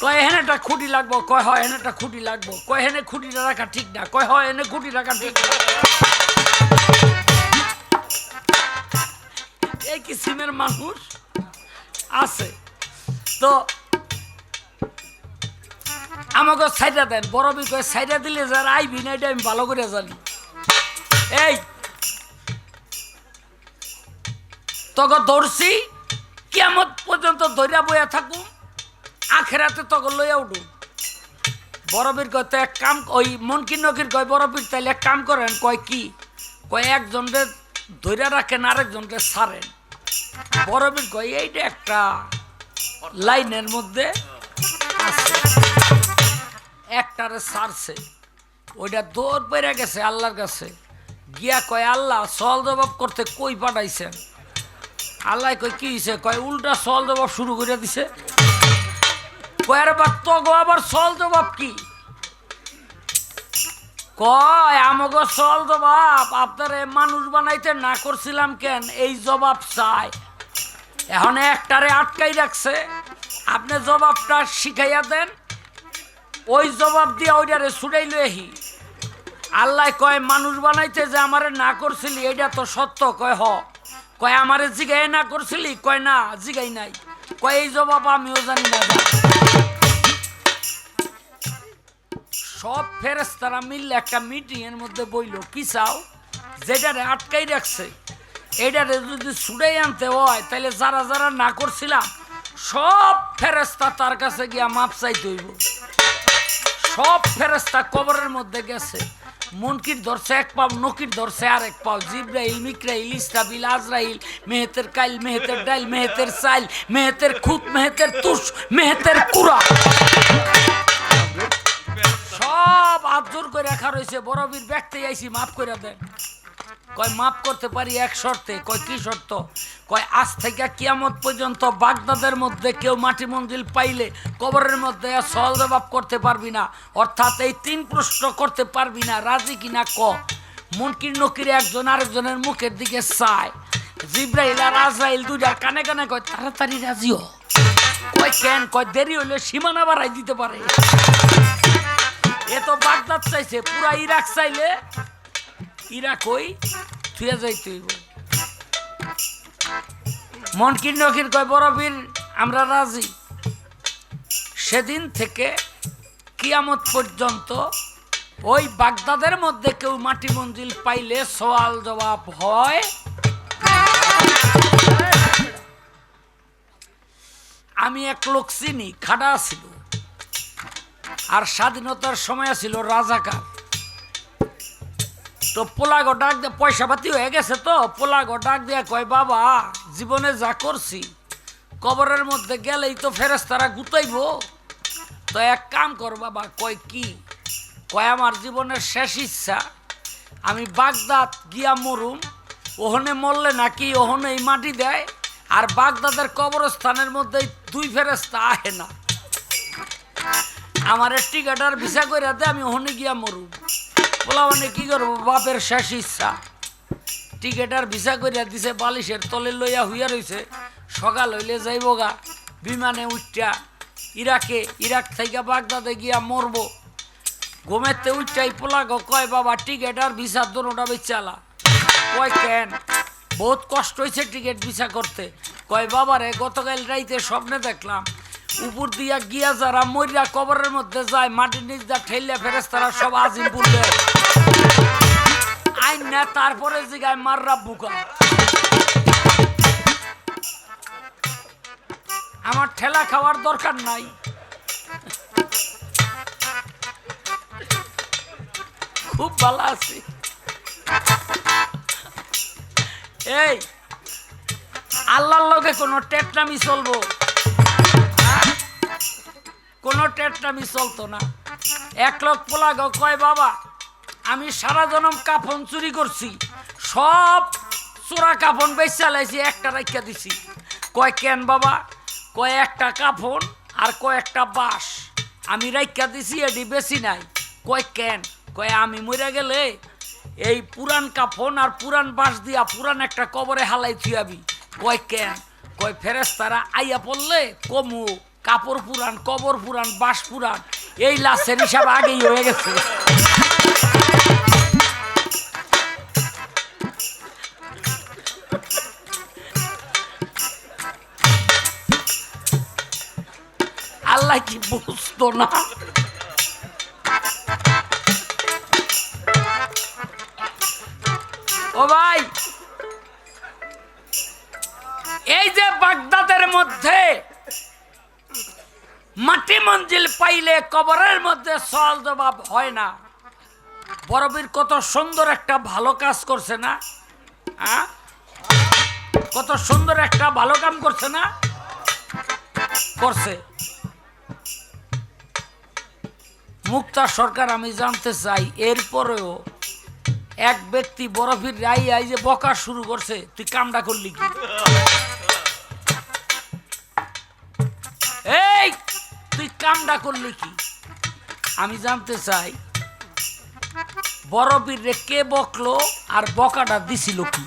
কয় হেনে একটা খুঁটি লাগবো, কয় হয় এনে একটা খুঁটি লাগবো, কয় হেনে খুঁটিটা রাখা ঠিক না, কয় হয় এনে খুঁটি রাখা ঠিক না। এই কিসিমের মানুষ আছে। তো আমাকে সাইডা দেন। বড় বি কয় সাইডা দিলে যারা আইবি না, এটা আমি ভালো করে জানি। এই তখন ধরছি, কিয়ামত পর্যন্ত ধৈর্য বইয়া থাকুম, আখেরাতে তখন লইয়া উঠুন। বড়বীর কয় তো এক কাম, ওই মুনকির নকির কয় বড়বীর তাইলে এক কাম করেন। কয় কি? কয় একজনকে ধৈর্য রাখেন, আরেকজনকে ছাড়েন। বড়বীর কয় এইটা একটা লাইনের মধ্যে আছে, একটারে ছাড়ছে, ওইটা দৌড় বেড়ে গেছে আল্লাহর কাছে গিয়া। কয় আল্লাহ সওয়াল জবাব করতে কই পাঠাইছেন? আল্লাহ কই কি হইছে? কয় উল্টা সল জবাব শুরু করে দিছে। কয় আরে বা তো গো আবার সল জবাব কি? কয় আমাকে সল জবাব আপনারে মানুষ বানাইতে না করছিলাম কেন, এই জবাব চাই। এখন একটারে আটকাই রাখছে, আপনি জবাবটা শিখাইয়া দেন, ওই জবাব দিয়ে ওইটারে ছুটাই লহি। আল্লাহ কয় মানুষ বানাইতে যে আমারে না করছিলি এটা তো সত্য। কয় হ। কয় আমারে জিগাই না করছিলি? কয় না জিগাই নাই। কয় এই জবাব আমিও জানি না। সব ফেরেশতারা মিললে একটা মিটিং এর মধ্যে বইল, কি চাও? যেটারে আটকাই রাখছে এইটারে যদি ছুটাই আনতে হয় তাহলে যারা যারা না করছিলাম সব ফেরেশতা তার কাছে গিয়া মাপ চাইতে হইব। সব ফেরেশতা কবরের মধ্যে গেছে, মুনকির ধরছে এক পাও, নকির ধরছে আরেক পাও, জিব্রাইল, মিকরাইল, ইসরাফিল, আজরাইল, মেহেতের কাইল, মেহেতের ডাইল, মেহেতের চাইল, মেহেতের খুত, মেহেতের তুষ, মেহেতের কুড়া, সব আজর করে রাখা রয়েছে। বড়বীর ব্যক্তি আইসি মাফ করে দেন। কয় মাফ করতে পারি এক শর্তে। কয় কি শর্ত? কয় আজ থেকে কিয়ামত পর্যন্ত বাগদাদের মধ্যে কেউ মাটি মঞ্জিল পাইলে কবরের মধ্যে সওয়াল জবাব করতে পারবি না, অর্থাৎ এই 3 প্রশ্ন করতে পারবি না, রাজি কিনা ক। মুনকির নকির একজন আরেকজনের মুখের দিকে চায়, জিব্রাইল আর আজরাইল দুইটার কানে কানে কয় তাড়াতাড়ি রাজি হ। কয় কেন? কয় দেরি হইলে সীমানা বাড়াই দিতে পারে। এ তো বাগদাদ চাইছে, পুরা ইরাক চাইলে ইরাক ওই থুয়া যাইতে হইব। মুনকির নকির কয় বড়বীর আমরা রাজি। সেদিন থেকে কিয়ামত পর্যন্ত ওই বাগদাদের মধ্যে কেউ মাটি মঞ্জিল পাইলে সওয়াল জবাব হয়। আমি এক লোক চিনি, খাড়া ছিল আর স্বাধীনতার সময় ছিল রাজাকার। তো পোলাগো ডাক দিয়ে, পয়সা পাতি হয়ে গেছে তো পোলাগো ডাক দিয়ে কয় বাবা জীবনে যা করছি কবরের মধ্যে গেলেই তো ফেরেশতারা গুতাইব, তো এক কাম কর বাবা। কয় কি? কয় আমার জীবনের শেষ ইচ্ছা আমি বাগদাদ গিয়া মরুম, ওখানে মরলে নাকি ওখানেই মাটি দেয়, আর বাগদাদের কবরস্থানের মধ্যে 2 ফেরেশতা আহে না, আমার টিকেট আর ভিসা করে দে, আমি ওখানে গিয়া মরুম। বলা মানে কি করবো, বাপের শেষ ইচ্ছা। টিকেট আর ভিসা করিয়া দিছে, বালিশের তলে লইয়া হইয়া রইছে। সকাল হইলে যাইব গা বিমানে উঠা ইরাকে, ইরাক থেকে বাগদাদে গিয়া মরবো। ঘুমেতে উঠাই পোলাগো কয় বাবা টিকেট আর ভিসা দোনোটা বেচালা। কয় কেন? বহুত কষ্ট হয়েছে টিকেট ভিসা করতে। কয় বাবা রে গতকাল রাইতে স্বপ্নে দেখলাম উপর দিয়া গিয়া যারা মরিয়া কবরের মধ্যে যায় মাটির নিচ দা ঠেলিয়া ফেরেশতারা সব আজিম বলবে আইন না, তারপরে জিগায় মাররা বুকা। আমার ঠেলা খাওয়ার দরকার নাই। খুব ভালো আছি। এই আল্লাহর লগে কোনো টেটনামি চলবো? কোনো টেটনামি চলতো না। এক লোক পোলাগো কয় বাবা আমি সারা জনম কাফন চুরি করছি, সব চোরা কাফন বেচা লাইছি, একটা রাইখা দিছি। কয় কেন বাবা? কয় একটা কাফন আর কয়েকটা বাঁশ আমি রাইখা দিছি, এডি বেশি নাই। কয় কেন? কয় আমি মরে গেলে এই পুরান কাফন আর পুরান বাঁশ দিয়া পুরান একটা কবরে হালাই থুয়াবি। কয় কেন? কয় ফেরেশতারা আইয়া পড়লে কমু কাপড় পুরান, কবর পুরান, বাঁশ পুরান, এই লাশের হিসাব আগেই হয়ে গেছে। আল্লাহ কি বুঝতো না? ও ভাই এই যে বাগদাদের মধ্যে মাটি মঞ্জিল পাইলে কবরের মধ্যে সওয়াল জবাব হয় না, বড়বীর কত সুন্দর একটা ভালো কাজ করছে না? কত সুন্দর একটা ভালো কাম করছে না? করছে। মুক্তা সরকার আমি জানতে চাই এরপরেও এক ব্যক্তি বরফির রাই যে বকা শুরু করছে, তুই কামটা করলি কি? কামটা করলো কি আমি জানতে চাই। বড় বীরে কে বকলো আর বকাটা দিছিল কি?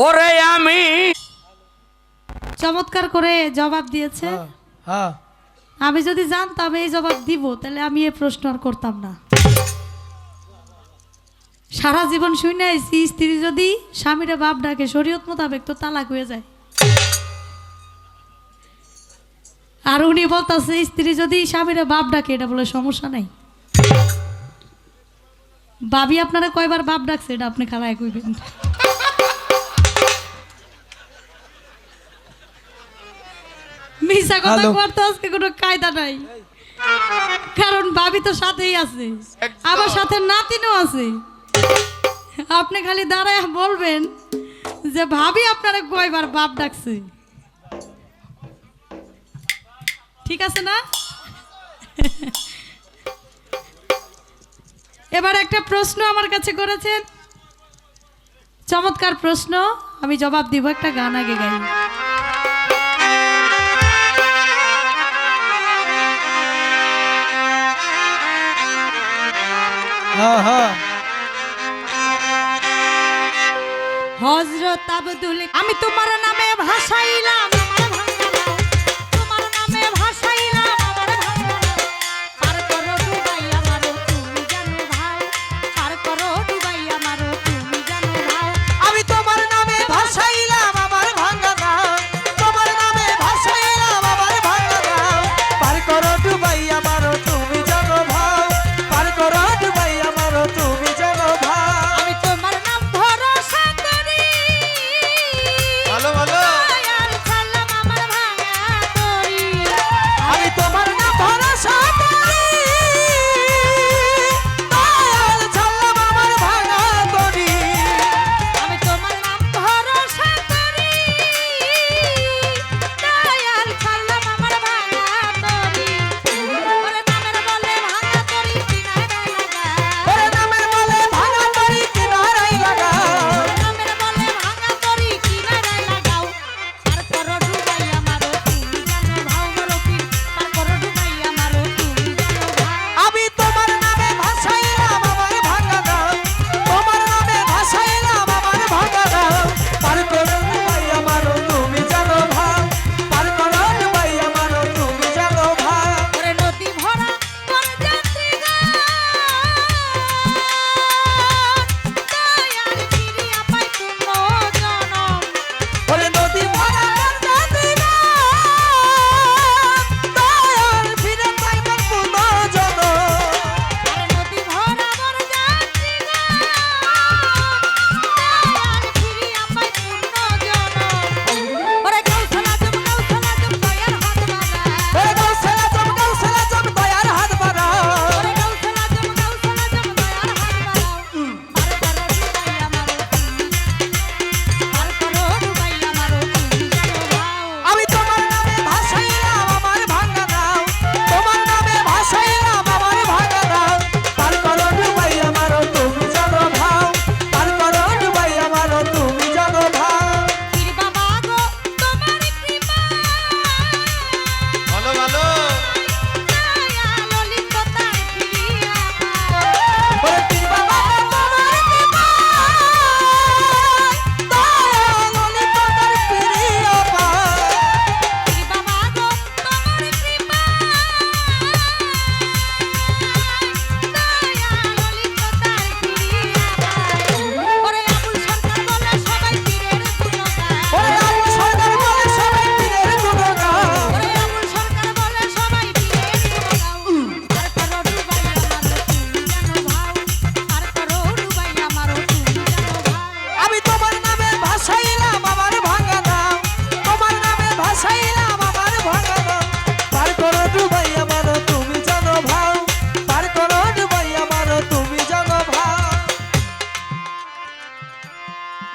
ওরে আমি চমৎকার করে জবাব দিয়েছে। হ্যাঁ আমি যদি জানতাম এই জবাব দিব তাহলে আমি এই প্রশ্ন আর করতাম না। সারা জীবন শুনে আইছি স্ত্রী যদি স্বামীরে বাপ ডাকে শরীয়ত মোতাবেক তো তালাক হয়ে যায়। আর উনি বলতেছে স্ত্রী যদি স্বামীরে বাপ ডাকে এটা বলে সমস্যা নাই। ভাবি আপনারা কয়বার বাপ ডাকছে এটা আপনি খালায় কইবেন। মিশা কথা করতে আজকে কোনো কায়দা নাই, কারণ ভাবি তো সাথেই আছে, আমার সাথে নাতিনও আছে। আপনি খালি দাঁড়ায় বলবেন যে ভাবি আপনারা কয়বার বাপ ডাকছে, ঠিক আছে না? এবার একটা প্রশ্ন আমার কাছে করেছেন, চমৎকার প্রশ্ন, আমি জবাব দিব। একটা গান আগে গাই। হযরত আব্দুল, আমি তোমার নামে ভাসাইলাম আমার ভাঙালা, তোমার নামে ভাসাইলাম আমার ভাঙালা, পার করো ডুবাই আমারো তুমি জানো ভাই, পার করো ডুবাই আমারো তুমি জানো ভাই। আমি তোমার নামে ভাসাইলাম আমার ভাঙা নাও, তোমার নামে ভাসাইলাম আমার ভাঙা নাও, পার করো ডুবাই আমারও তুমি জানো ভাই, পার করো ডুবাই আমারও তুমি জানো ভাই। আমি তোমার নাম ভরসা করি, ভালো ভালো দয়াল ছাড়া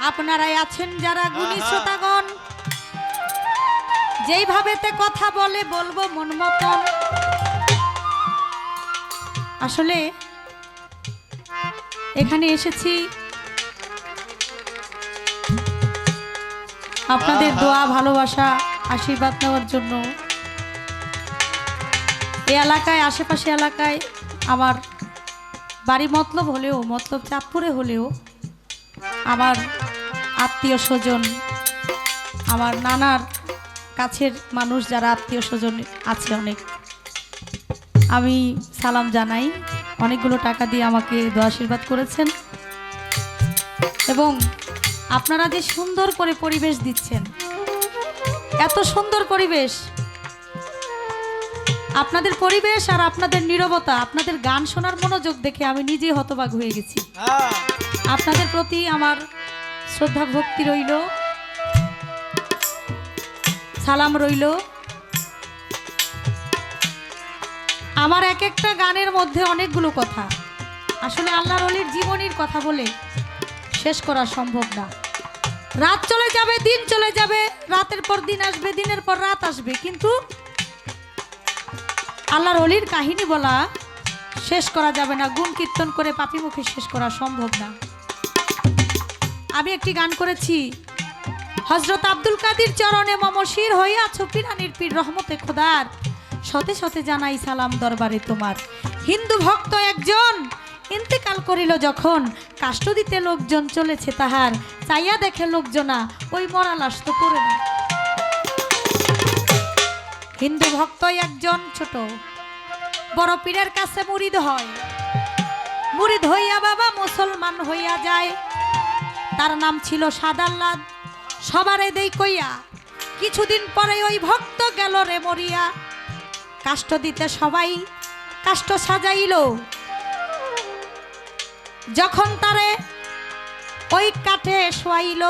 আপনারাই আছেন যারা গুণী শ্রোতাগণ, যেইভাবেতে কথা বলে বলবো মন মতন। আসলে এখানে এসেছি আপনাদের দোয়া, ভালোবাসা, আশীর্বাদ নেওয়ার জন্য। এই এলাকায়, আশেপাশে এলাকায় আমার বাড়ি মতলব হলেও, মতলব চাঁদপুরে হলেও আমার আত্মীয় স্বজন, আমার নানার কাছের মানুষ যারা আত্মীয় স্বজন আছে অনেক, আমি সালাম জানাই। অনেকগুলো টাকা দিয়ে আমাকে দোয়া আশীর্বাদ করেছেন এবং আপনারা যে সুন্দর করে পরিবেশ দিচ্ছেন, এত সুন্দর পরিবেশ, আপনাদের পরিবেশ আর আপনাদের নীরবতা, আপনাদের গান শোনার মনোযোগ দেখে আমি নিজেই হতবাক হয়ে গেছি। আপনাদের প্রতি আমার শ্রদ্ধা ভক্তি রইল, সালাম রইল। আমার এক একটা গানের মধ্যে অনেকগুলো কথা, আসলে আল্লাহর ওলির জীবনীর কথা বলে শেষ করা সম্ভব না। রাত চলে যাবে, দিন চলে যাবে, রাতের পর দিন আসবে, দিনের পর রাত আসবে, কিন্তু আল্লাহর ওলির কাহিনী বলা শেষ করা যাবে না। গুণ কীর্তন করে পাপী মুখে শেষ করা সম্ভব না। আমি একটি গান করেছি, হযরত আব্দুল কাদির চরণে মম শির হইয়াছো পিরানির পীর রহমতে খোদার, শতে শতে জানাই সালাম দরবারে তোমার। হিন্দু ভক্ত একজন ইন্তেকাল করিল যখন, কাষ্ট দিতে লোকজন চলেছে তাহার, চাইয়া দেখে লোকজনা ওই মরা লাশ তো পড়ে না। হিন্দু ভক্ত একজন ছোট বড় পীরের কাছে মুরিদ হয়, মুরিদ হইয়া বাবা মুসলমান হইয়া যায়। তার নাম ছিল সাদাল্লাদ, সবারে দেই কইয়া, কিছুদিন পরে ওই ভক্ত গেল রে মরিয়া। কাষ্ট দিতে সবাই কাষ্ট সাজাইল, যখন তারে ওই কাঠে শোয়াইল,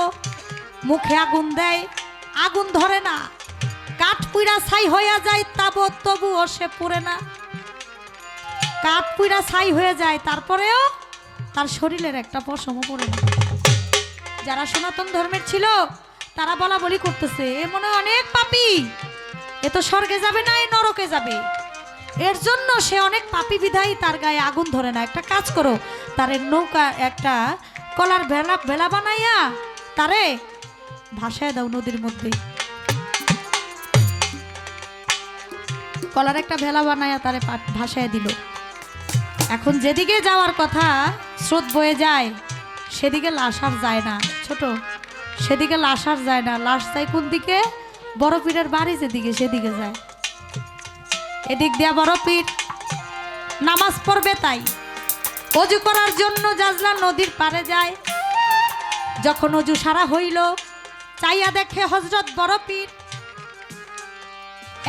মুখে আগুন দেয়, আগুন ধরে না, কাঠ পুইরা ছাই হইয়া যায়, তাবৎ তবুও সে পুড়ে না। কাঠ পুইরা ছাই হয়ে যায়, তারপরেও তার শরীরের একটা পশমও পড়ে না। যারা সনাতন ধর্মের ছিল তারা বলা বলি করতেছে, এ মনে অনেক পাপী, এ তো স্বর্গে যাবে না, এ নরকে যাবে। এর জন্য সে অনেক পাপী বিধায়ী তার গায়ে আগুন ধরে না। একটা কাজ করো, তারে নৌকা, একটা কলার ভেলা বানাইয়া তারে ভাসায় দাও নদীর মধ্যে। কলার একটা ভেলা বানাইয়া তারে ভাসায় দিল। এখন যেদিকে যাওয়ার কথা স্রোত বয়ে যায়, সেদিকে লাশ আর যায় না। ছোট, সেদিকে লাশ আর যায় না। লাশ যায় কোন দিকে? বড় পীরের বাড়ি যেদিকে, সেদিকে যায়। এদিক দিয়া বড় পীর নামাজ পড়বে, তাই অজু করার জন্য জাজলা নদীর পারে যায়। যখন অজু সারা হইল, চাইয়া দেখে হযরত বড় পীর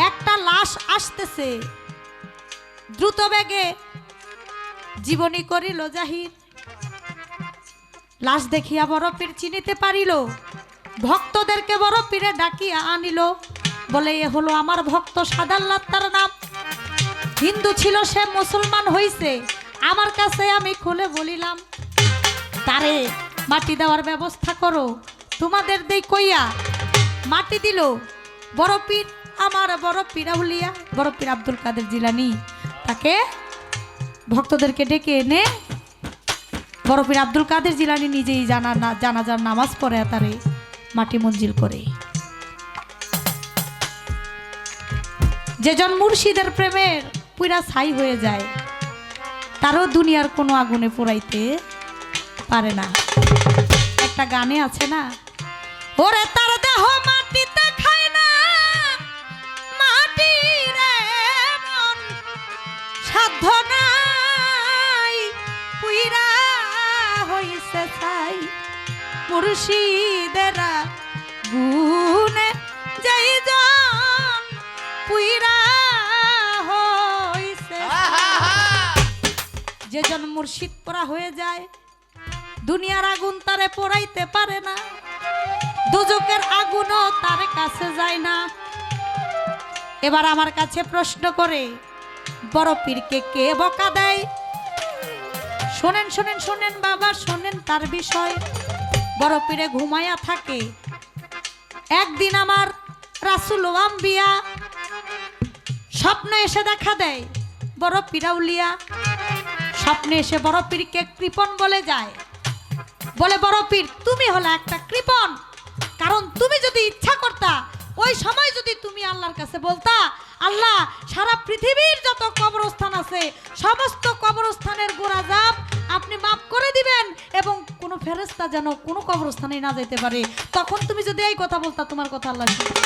একটা লাশ আসতেছে, দ্রুত বেগে জীবনী করিল জাহির। লাশ দেখিয়া বড় পীর চিনিতে পারিল, ভক্তদেরকে বড় পীরে ডাকিয়া আনিল, বলে এ হলো আমার ভক্ত সাদাল্লাদ তার নাম। হিন্দু ছিল, সে মুসলমান হইছে, আমার কাছে আমি খুলে বলিলাম, তারে মাটি দেওয়ার ব্যবস্থা করো, তোমাদের দেই কইয়া মাটি দিল। বড় পীর, আমার বড় পীর আউলিয়া, বড় পীর আব্দুল কাদের জিলানী, তাকে ভক্তদেরকে ডেকে এনে বড় পীর আব্দুল কাদের জিলানী নিজেই জানাজার নামাজ পড়ে তারে মাটি মঞ্জিল করে। যেজন মুর্শিদের প্রেমের পুরা ছাই হয়ে যায়, তারও দুনিয়ার কোনো আগুনে পোড়াইতে পারে না। একটা গানে আছে না, ওরে তার দেহ মাটিতে খায় না মাটি রে মন, সাধ্য নাই পুইরা হইছে ছাই, মুর্শিদেরা গুনে যেই জন পুইরা হইছে। যেজন মুর্শিদ পোড়া হয়ে যায়, দুনিয়ার আগুন তারে পোড়াইতে পারে না, দুজকের আগুনও তার কাছে যায় না। এবার আমার কাছে প্রশ্ন করে, বড় পীরকে কে বকা দেয়? শোনেন শোনেন শোনেন বাবা, শোনেন তার বিষয়। বড় পীরে ঘুমায়া থাকে। একদিন আমার রাসূল ও আম্বিয়া স্বপ্নে এসে দেখা দেয়, বড় পীরাউলিয়া স্বপ্নে এসে বড় পীরকে কৃপণ বলে যায়, বলে বড় পীর তুমি হলো একটা কৃপণ, কারণ তুমি যদি ইচ্ছা করতা ওই সময় যদি তুমি আল্লাহর কাছে বলতা আল্লাহ সারা পৃথিবীর যত কবরস্থান আছে সমস্ত কবরস্থানের গুনাহ আপনি মাফ করে দিবেন এবং কোনো ফেরেশতা যেন কোনো কবরস্থানে না যেতে পারে, তখন তুমি যদি এই কথা বলতা তোমার কথা আল্লাহ শুনবে।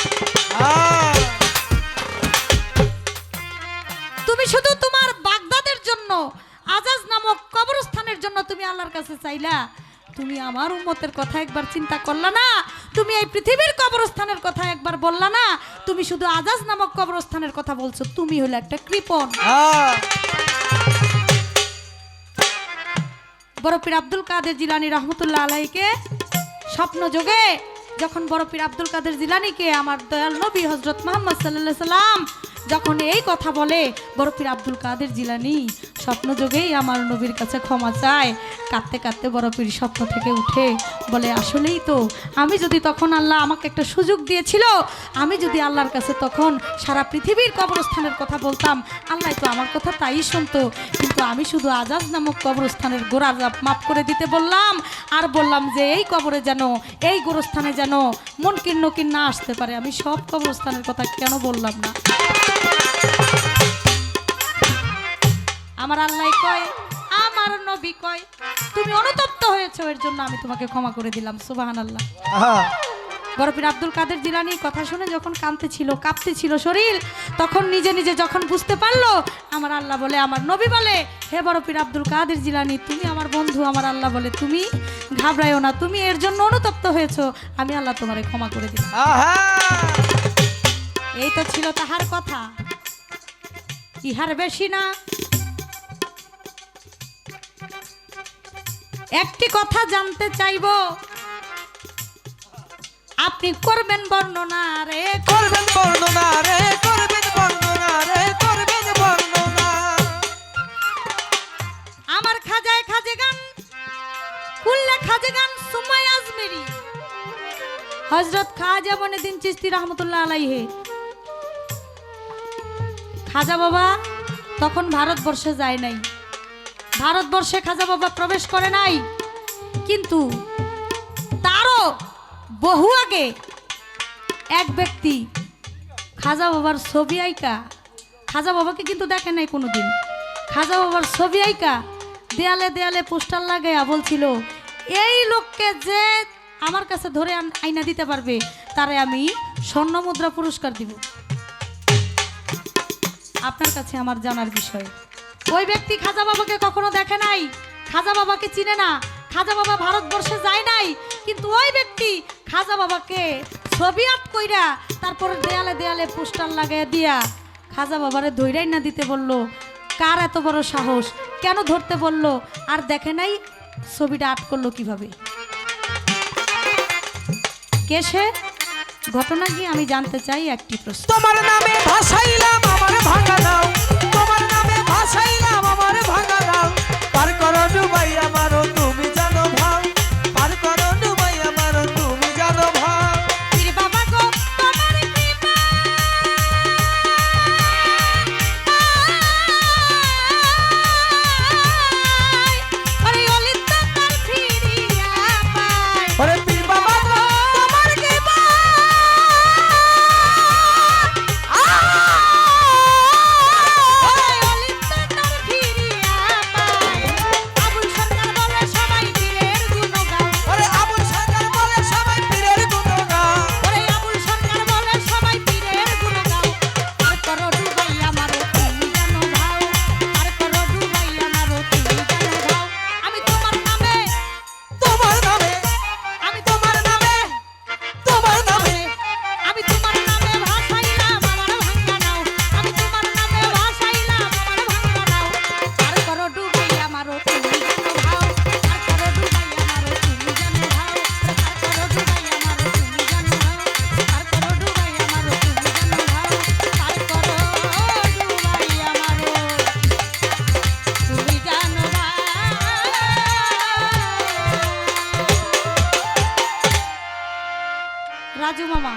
তুমি শুধু তোমার বাগদাদের জন্য আজাজ নামক কবরস্থানের জন্য তুমি আল্লাহর কাছে চাইলা, তুমি আমার উম্মতের কথা একবার চিন্তা করলা না? তুমি এই পৃথিবীর কবরস্থানের কথা একবার বললা না? তুমি শুধু আজাজ নামক কবরস্থানের কথা বলছো, তুমি হলো একটা কৃপণ। বড় পীর আব্দুল কাদের জিলানী রহমতুল্লাহ আলাইকে স্বপ্ন যোগে যখন বড় পীর আব্দুল কাদের জিলানীকে আমার দয়াল নবী হযরত মুহাম্মদ সাল্লাল্লাহু আলাইহি সাল্লাম যখন এই কথা বলে, বড় পীর আব্দুল কাদের জিলানী স্বপ্ন যোগেই আমার নবীর কাছে ক্ষমা চায়। কাঁদতে কাঁদতে বড় পীর স্বপ্ন থেকে উঠে বলে আসলেই তো আমি যদি তখন আল্লাহ আমাকে একটা সুযোগ দিয়েছিল, আমি যদি আল্লাহর কাছে তখন সারা পৃথিবীর কবরস্থানের কথা বলতাম আল্লাহ তো আমার কথা তাই শুনতো, কিন্তু আমি শুধু আজাজ নামক কবরস্থানের গোড়া মাফ করে দিতে বললাম আর বললাম যে এই কবরে যেন এই গোরস্থানে যেন মুনকির নকির না আসতে পারে, আমি সব কবরস্থানের কথা কেন বললাম না? আমার আল্লাহ কয় আমার নবী কয় তুমি অনুতপ্ত হয়েছো এর জন্য আমি তোমাকে ক্ষমা করে দিলাম। সুবহানাল্লাহ। বড় পীর আব্দুল কাদের জিলানী কথা শুনে যখন কাঁদতেছিল কাঁপতেছিল শরীর, তখন নিজে নিজে যখন বুঝতে পারলো আমার আল্লাহ বলে আমার নবী বলে হে বড় পীর আব্দুল কাদের জিলানী তুমি আমার বন্ধু, আমার আল্লাহ বলে তুমি ঘাবড়ায়ো না, তুমি এর জন্য অনুতপ্ত হয়েছো, আমি আল্লাহ তোমারে ক্ষমা করে দিলাম। এই তো ছিল তাহার কথা, ইহার বেশি না। একটি কথা জানতে চাইব, আপনি করবেন বর্ণনা রে, করবেন বর্ণনা রে, করবেন বর্ণনা রে, করবেন বর্ণনা। আমার খাজায় খাজে গান কুল্লে খাজে গান সুমাই আজমেরি হযরত খাজা মঈনুদ্দিন চিশতি রহমতুল্লাহ আলাইহি, খাজা বাবা তখন ভারতবর্ষে যায় নাই, ভারতবর্ষে খাজা বাবা প্রবেশ করে নাই, কিন্তু তারও বহু আগে এক ব্যক্তি খাজা বাবার ছবি আইকা, খাজা বাবাকে কিন্তু দেখে নাই কোনোদিন, খাজা বাবার ছবি আইকা দেয়ালে দেয়ালে পোস্টার লাগাইয়া বলছিল এই লোককে যে আমার কাছে ধরে আইনা দিতে পারবে তারে আমি স্বর্ণ মুদ্রা পুরস্কার দিব। আপনার কাছে আমার জানার বিষয়, ওই ব্যক্তি খাজা বাবাকে কখনো দেখে নাই, খাজা বাবাকে চিনে না, খাজা বাবা ভারতবর্ষে যায় নাই, কিন্তু ওই ব্যক্তি খাজা বাবাকে ছবি আঁক কইরা তারপরে দেয়ালে দেয়ালে পোস্টার লাগাইয়া দিয়া খাজা বাবারে ধইরাই না দিতে বলল। কার এত বড় সাহস, কেন ধরতে বলল, আর দেখে নাই ছবিটা আট করলো কিভাবে, কে সে? ঘটনা কি আমি জানতে চাই একটি প্রশ্ন। তোমার নামে ভাসাইলাম আমার ভাঙা নাও, তোমার নামে ভাসাইলাম আমার ভাঙা নাও, পার করো ডুবাই আমারও তুমি জানো ভাও, পার করো ডুবাই আমারও তুমি জানো ভাও। পীর বাবা গো তোমার কৃপা, আরে অলিত তার ফিরিয়া পায়, ওরে পীর বাবা গো তোমার কৃপা, আরে অলিত তার ফিরিয়া পায়। আবুল সরকার বলে সবাই রাজু মামা।